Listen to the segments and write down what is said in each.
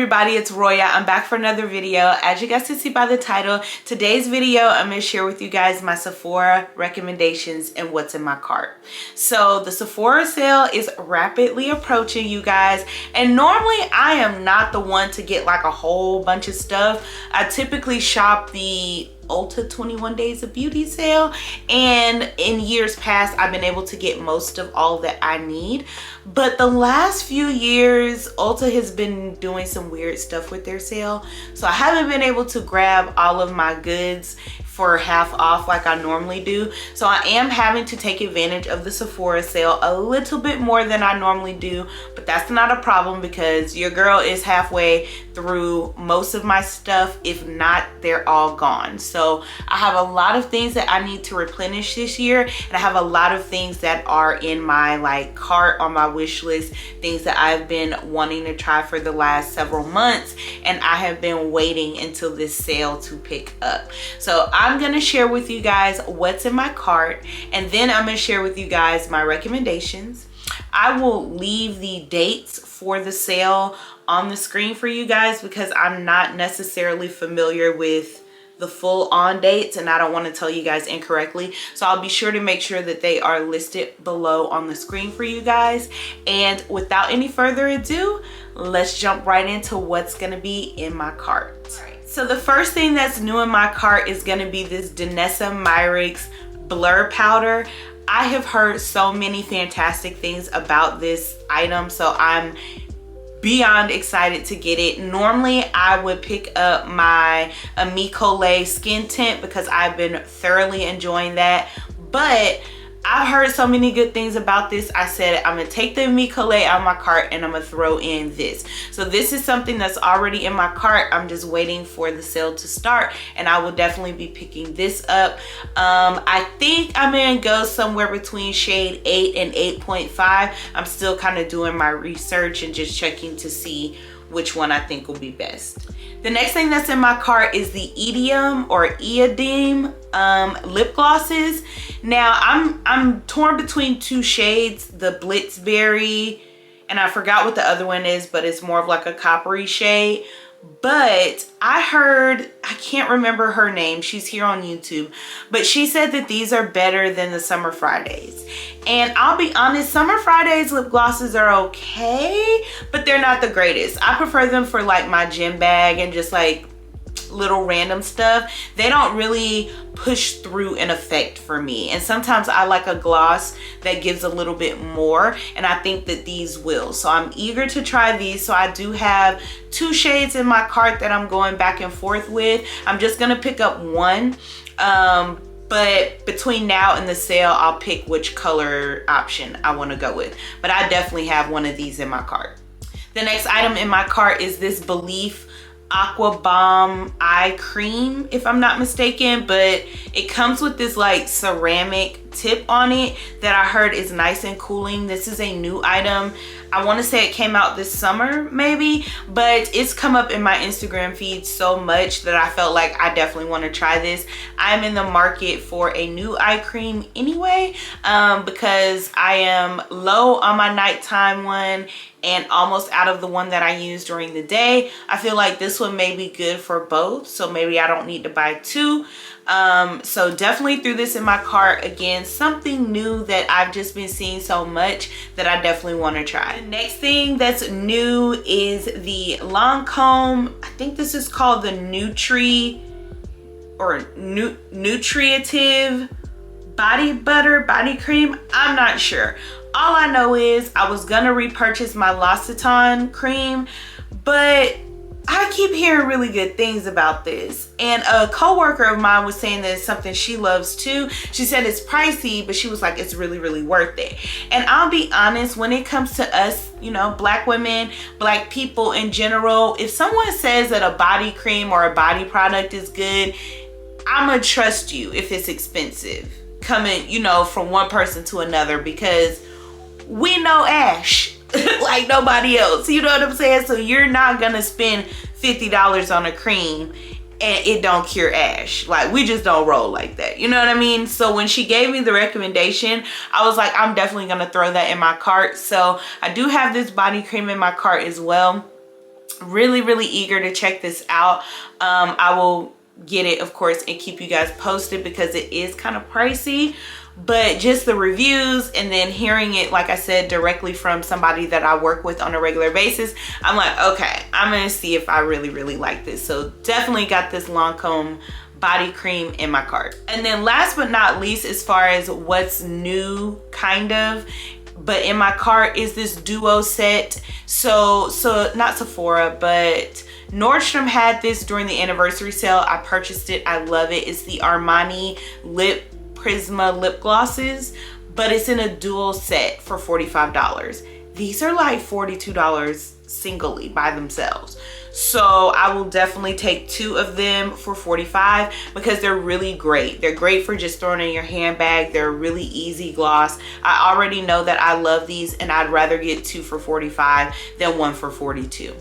everybody, it's Roya. I'm back for another video. As you guys can see by the title, today's video I'm going to share with you guys my Sephora recommendations and what's in my cart. So the Sephora sale is rapidly approaching, you guys, and normally I am not the one to get like a whole bunch of stuff. I typically shop the Ulta 21 Days of Beauty sale, and in years past I've been able to get most of all that I need, but the last few years Ulta has been doing some weird stuff with their sale, so I haven't been able to grab all of my goods for half off like I normally do. So I am having to take advantage of the Sephora sale a little bit more than I normally do, but that's not a problem because your girl is halfway through most of my stuff. If not, they're all gone. So I have a lot of things that I need to replenish this year, and I have a lot of things that are in my like cart on my wish list, things that I've been wanting to try for the last several months, and I have been waiting until this sale to pick up. So I'm gonna share with you guys what's in my cart, and then I'm gonna share with you guys my recommendations. I will leave the dates for the sale on the screen for you guys because I'm not necessarily familiar with the full on dates and I don't want to tell you guys incorrectly, so I'll be sure to make sure that they are listed below on the screen for you guys. And without any further ado, let's jump right into what's gonna be in my cart. So the first thing that's new in my cart is gonna be this Danessa Myricks Blur Powder. I have heard so many fantastic things about this item, so I'm beyond excited to get it. Normally I would pick up my Amicole skin tint because I've been thoroughly enjoying that, but I've heard so many good things about this. I said I'm gonna take the Amicole out of my cart and I'm gonna throw in this. So this is something that's already in my cart. I'm just waiting for the sale to start, and I will definitely be picking this up. I think I'm gonna go somewhere between shade 8 and 8.5. I'm still kind of doing my research and just checking to see which one I think will be best. The next thing that's in my cart is the Idiom or Eodim lip glosses. Now I'm torn between two shades, the Blitzberry, and I forgot what the other one is, but it's more of like a coppery shade. But I heard, I can't remember her name, she's here on YouTube, but she said that these are better than the Summer Fridays. And I'll be honest, Summer Fridays lip glosses are okay, but they're not the greatest. I prefer them for like my gym bag and just like little random stuff. They don't really push through an effect for me, and sometimes I like a gloss that gives a little bit more, and I think that these will. So I'm eager to try these. So I do have two shades in my cart that I'm going back and forth with. I'm just gonna pick up one, but between now and the sale I'll pick which color option I want to go with, but I definitely have one of these in my cart. The next item in my cart is this Belif Aqua Bomb eye cream, if I'm not mistaken, but it comes with this like ceramic tip on it that I heard is nice and cooling. This is a new item. I want to say it came out this summer maybe, but it's come up in my Instagram feed so much that I felt like I definitely want to try this. I'm in the market for a new eye cream anyway, because I am low on my nighttime one and almost out of the one that I use during the day. I feel like this one may be good for both, so maybe I don't need to buy two. So definitely threw this in my cart. Again, something new that I've just been seeing so much that I definitely want to try. The next thing that's new is the Lancome, I think this is called the Nutriative Body Butter Body Cream. I'm not sure. All I know is I was gonna repurchase my L'Occitane cream, but I keep hearing really good things about this, and a co-worker of mine was saying that it's something she loves too. She said it's pricey, but she was like, it's really, really worth it. And I'll be honest, when it comes to us, you know, black women, black people in general, if someone says that a body cream or a body product is good, I'm gonna trust you if it's expensive, coming, you know, from one person to another, because we know Ash like nobody else, you know what I'm saying? So you're not gonna spend $50 on a cream and it don't cure ash. Like, we just don't roll like that, you know what I mean? So when she gave me the recommendation, I was like, I'm definitely gonna throw that in my cart. So I do have this body cream in my cart as well. Really eager to check this out. I will get it, of course, and keep you guys posted because it is kind of pricey. But just the reviews and then hearing it, like I said, directly from somebody that I work with on a regular basis, I'm like, okay, I'm gonna see if I really like this. So definitely got this Lancome body cream in my cart. And then last but not least, as far as what's new, kind of, but in my cart, is this duo set. So not Sephora, but Nordstrom had this during the anniversary sale. I purchased it. I love it. It's the Armani Lip Prisma lip glosses, but it's in a dual set for $45. These are like $42 singly by themselves. So I will definitely take 2 of them for $45 because they're really great. They're great for just throwing in your handbag. They're a really easy gloss. I already know that I love these, and I'd rather get 2 for $45 than 1 for $42.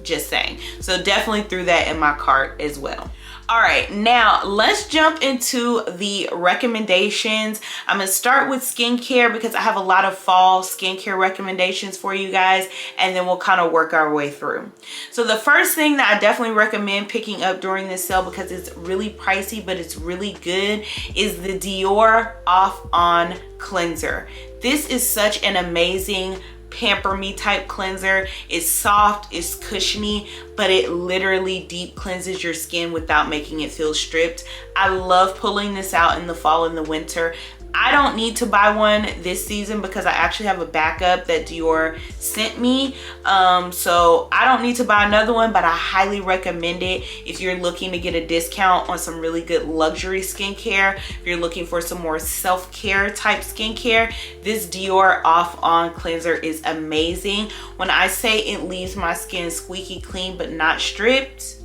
Just saying. So definitely threw that in my cart as well. All right, now let's jump into the recommendations. I'm gonna start with skincare because I have a lot of fall skincare recommendations for you guys, and then we'll kind of work our way through. So the first thing that I definitely recommend picking up during this sale, because it's really pricey but it's really good, is the Dior Off On Cleanser. This is such an amazing pamper me type cleanser. It's soft, it's cushiony, but it literally deep cleanses your skin without making it feel stripped. I love pulling this out in the fall and the winter. I don't need to buy one this season because I actually have a backup that Dior sent me. So I don't need to buy another one, but I highly recommend it if you're looking to get a discount on some really good luxury skincare. If you're looking for some more self-care type skincare, this Dior Off On Cleanser is amazing. When I say it leaves my skin squeaky clean but not stripped,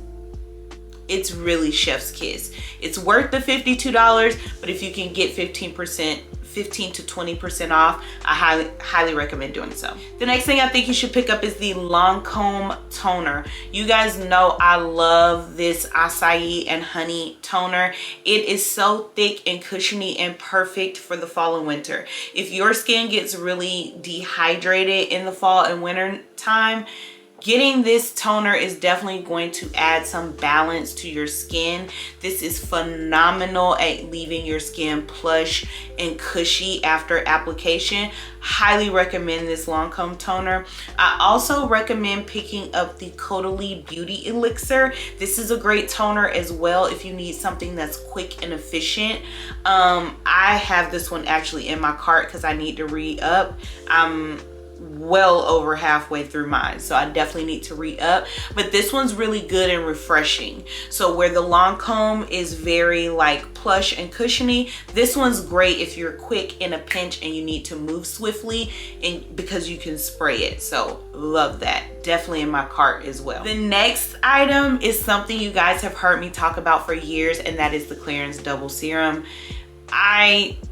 it's really chef's kiss. It's worth the $52, but if you can get 15 to 20% off, I highly recommend doing so. The next thing I think you should pick up is the Lancome toner. You guys know I love this acai and honey toner. It is so thick and cushiony and perfect for the fall and winter. If your skin gets really dehydrated in the fall and winter time, getting this toner is definitely going to add some balance to your skin. This is phenomenal at leaving your skin plush and cushy after application. Highly recommend this Lancome toner. I also recommend picking up the Caudalie Beauty Elixir. This is a great toner as well if you need something that's quick and efficient. I have this one actually in my cart because I need to re-up. I'm well over halfway through mine, so I definitely need to re-up, but this one's really good and refreshing. So where the Lancome is very like plush and cushiony, this one's great if you're quick in a pinch and you need to move swiftly, and because you can spray it. So love that. Definitely in my cart as well. The next item is something you guys have heard me talk about for years, and that is the Clarins Double Serum.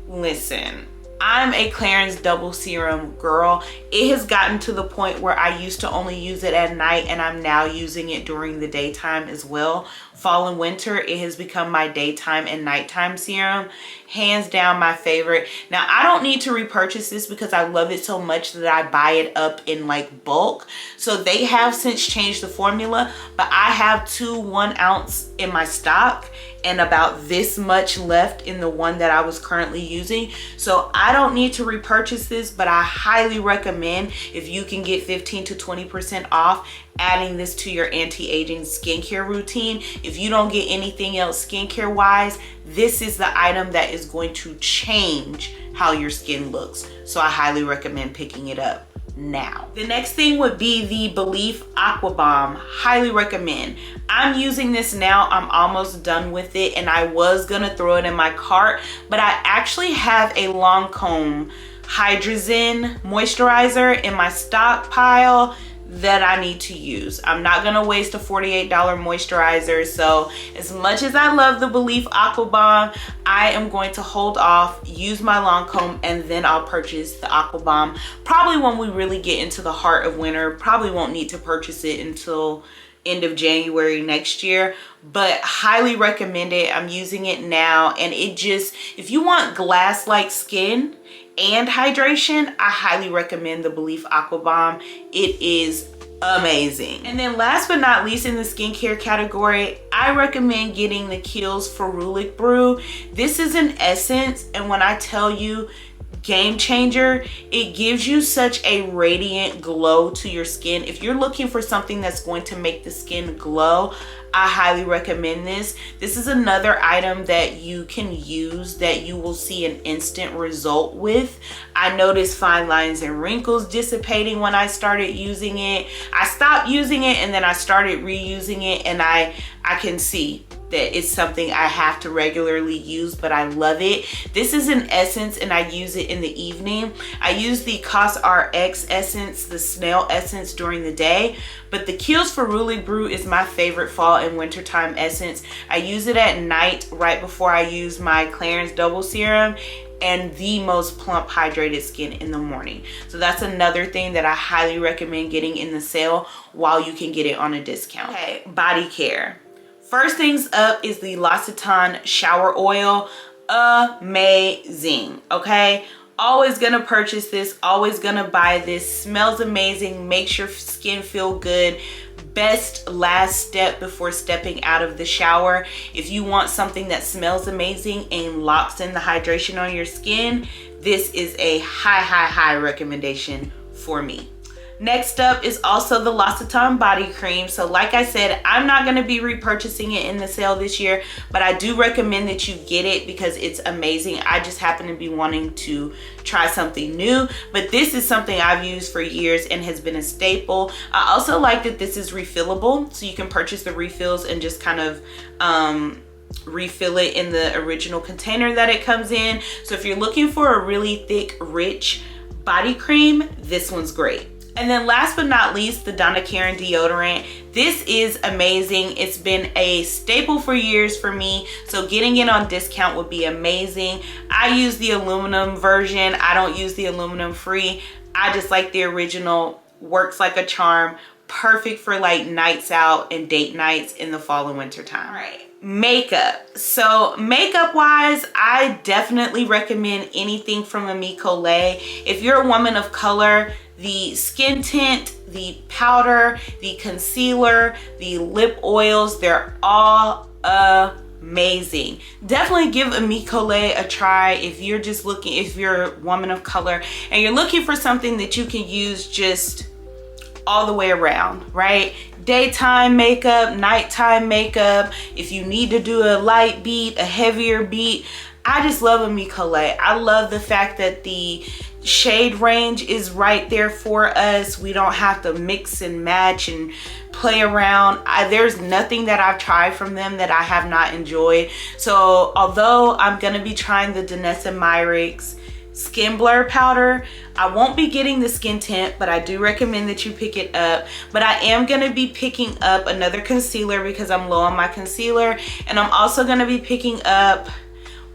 Listen, I'm a Clarins Double Serum girl. It has gotten to the point where I used to only use it at night, and I'm now using it during the daytime as well. Fall and winter, it has become my daytime and nighttime serum. Hands down my favorite. Now, I don't need to repurchase this because I love it so much that I buy it up in like bulk. So they have since changed the formula, but I have 2 1-ounce in my stock and about this much left in the one that I was currently using. So I don't need to repurchase this, but I highly recommend, if you can get 15 to 20% off, adding this to your anti-aging skincare routine. If you don't get anything else skincare wise, this is the item that is going to change how your skin looks. So I highly recommend picking it up now. The next thing would be the Belif Aqua Bomb. Highly recommend. I'm using this now. I'm almost done with it, and I was gonna throw it in my cart, but I actually have a Lancome Hydrazine moisturizer in my stockpile that I need to use. I'm not gonna waste a $48 moisturizer. So as much as I love the Belif Aqua Bomb, I am going to hold off, use my Lancome, and then I'll purchase the Aqua Bomb. Probably when we really get into the heart of winter. Probably won't need to purchase it until end of January next year, but highly recommend it. I'm using it now, and it just, if you want glass-like skin and hydration, I highly recommend the Belif Aqua Bomb. It is amazing. And then last but not least in the skincare category, I recommend getting the Kiehl's Ferulic Brew. This is an essence, and when I tell you, game changer, it gives you such a radiant glow to your skin. If you're looking for something that's going to make the skin glow, I highly recommend this. This is another item that you can use that you will see an instant result with. I noticed fine lines and wrinkles dissipating when I started using it. I stopped using it and then I started reusing it, and I can see that it's something I have to regularly use, but I love it. This is an essence and I use it in the evening. I use the CosRX essence, the snail essence, during the day, but the Kiehl's Ferulic Brew is my favorite fall and wintertime essence. I use it at night right before I use my Clarins Double Serum, and the most plump hydrated skin in the morning. So that's another thing that I highly recommend getting in the sale while you can get it on a discount. Okay, body care. First things up is the L'Occitane shower oil. Amazing, okay? Always gonna purchase this, always gonna buy this. Smells amazing, makes your skin feel good. Best last step before stepping out of the shower. If you want something that smells amazing and locks in the hydration on your skin, this is a high recommendation for me. Next up is also the L'Occitane body cream. So like I said, I'm not going to be repurchasing it in the sale this year, but I do recommend that you get it because it's amazing. I just happen to be wanting to try something new, but this is something I've used for years and has been a staple. I also like that this is refillable, so you can purchase the refills and just kind of refill it in the original container that it comes in. So if you're looking for a really thick, rich body cream, this one's great. And then last but not least, the Donna Karan deodorant. This is amazing. It's been a staple for years for me, so getting it on discount would be amazing. I use the aluminum version. I don't use the aluminum free. I just like the original. Works like a charm. Perfect for like nights out and date nights in the fall and winter time. All right. Makeup. So makeup wise, I definitely recommend anything from Ami Colé. If you're a woman of color, the skin tint, the powder, the concealer, the lip oils, they're all amazing. Definitely give Ami Colé a try if you're just looking, if you're a woman of color and you're looking for something that you can use just all the way around, right? Daytime makeup, nighttime makeup, if you need to do a light beat, a heavier beat. I just love Ami Colé. I love the fact that the shade range is right there for us. We don't have to mix and match and play around. There's nothing that I've tried from them that I have not enjoyed. So although I'm gonna be trying the Danessa Myricks Skin Blur powder, I won't be getting the skin tint, but I do recommend that you pick it up. But I am going to be picking up another concealer because I'm low on my concealer, and I'm also going to be picking up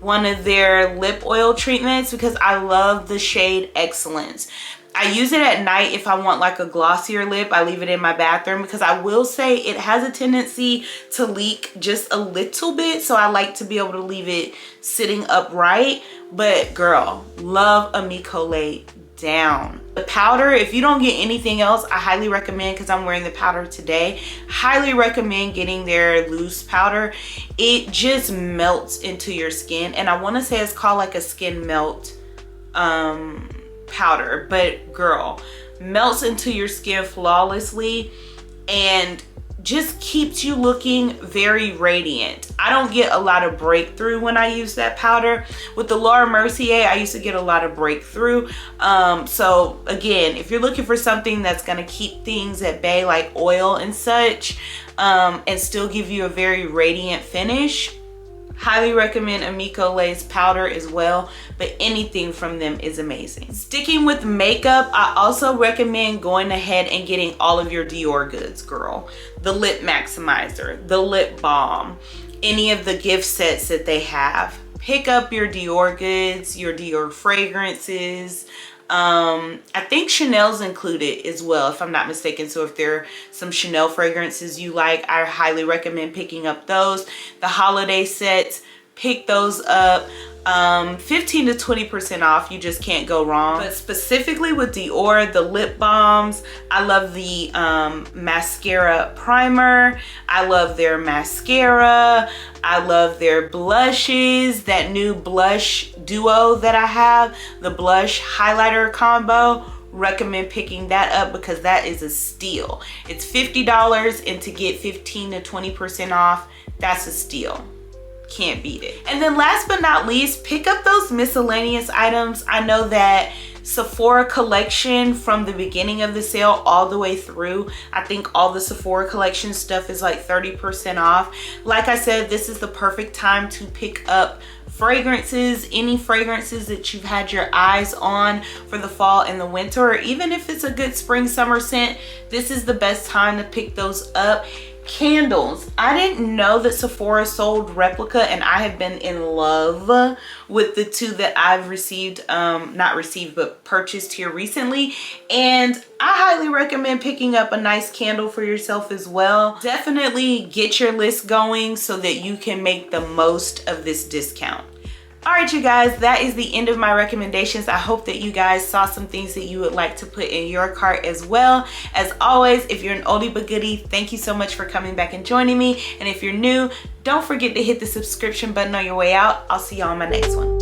one of their lip oil treatments because I love the shade Excellence. I use it at night if I want like a glossier lip. I leave it in my bathroom because I will say it has a tendency to leak just a little bit, so I like to be able to leave it sitting upright. But girl, love Ami Colé down. The powder, if you don't get anything else, I highly recommend, because I'm wearing the powder today, highly recommend getting their loose powder. It just melts into your skin, and I want to say it's called like a skin melt powder, but girl, melts into your skin flawlessly and just keeps you looking very radiant. I don't get a lot of breakthrough when I use that powder. With the Laura Mercier, I used to get a lot of breakthrough. So again, if you're looking for something that's gonna keep things at bay like oil and such, and still give you a very radiant finish, highly recommend Ami Colé's powder as well, but anything from them is amazing. Sticking with makeup, I also recommend going ahead and getting all of your Dior goods, girl. The lip maximizer, the lip balm, any of the gift sets that they have. Pick up your Dior goods, your Dior fragrances. I think Chanel's included as well, if I'm not mistaken. So if there are some Chanel fragrances you like, I highly recommend picking up those. The holiday sets, pick those up. 15 to 20% off. You just can't go wrong. But specifically with Dior, the lip balms, I love the mascara primer. I love their mascara. I love their blushes. That new blush duo that I have, the blush highlighter combo, recommend picking that up because that is a steal. It's $50, and to get 15 to 20% off, that's a steal. Can't beat it. And then last but not least, pick up those miscellaneous items. I know that Sephora collection, from the beginning of the sale all the way through, I think all the Sephora collection stuff is like 30% off. Like I said, this is the perfect time to pick up fragrances, any fragrances that you've had your eyes on for the fall and the winter, or even if it's a good spring summer scent, this is the best time to pick those up. Candles, I didn't know that Sephora sold replica, and I have been in love with the two that I've received, not received, but purchased here recently. And I highly recommend picking up a nice candle for yourself as well. Definitely get your list going so that you can make the most of this discount. All right, you guys, that is the end of my recommendations. I hope that you guys saw some things that you would like to put in your cart as well. As always, if you're an oldie but goodie, thank you so much for coming back and joining me. And if you're new, don't forget to hit the subscription button on your way out. I'll see you on my next one.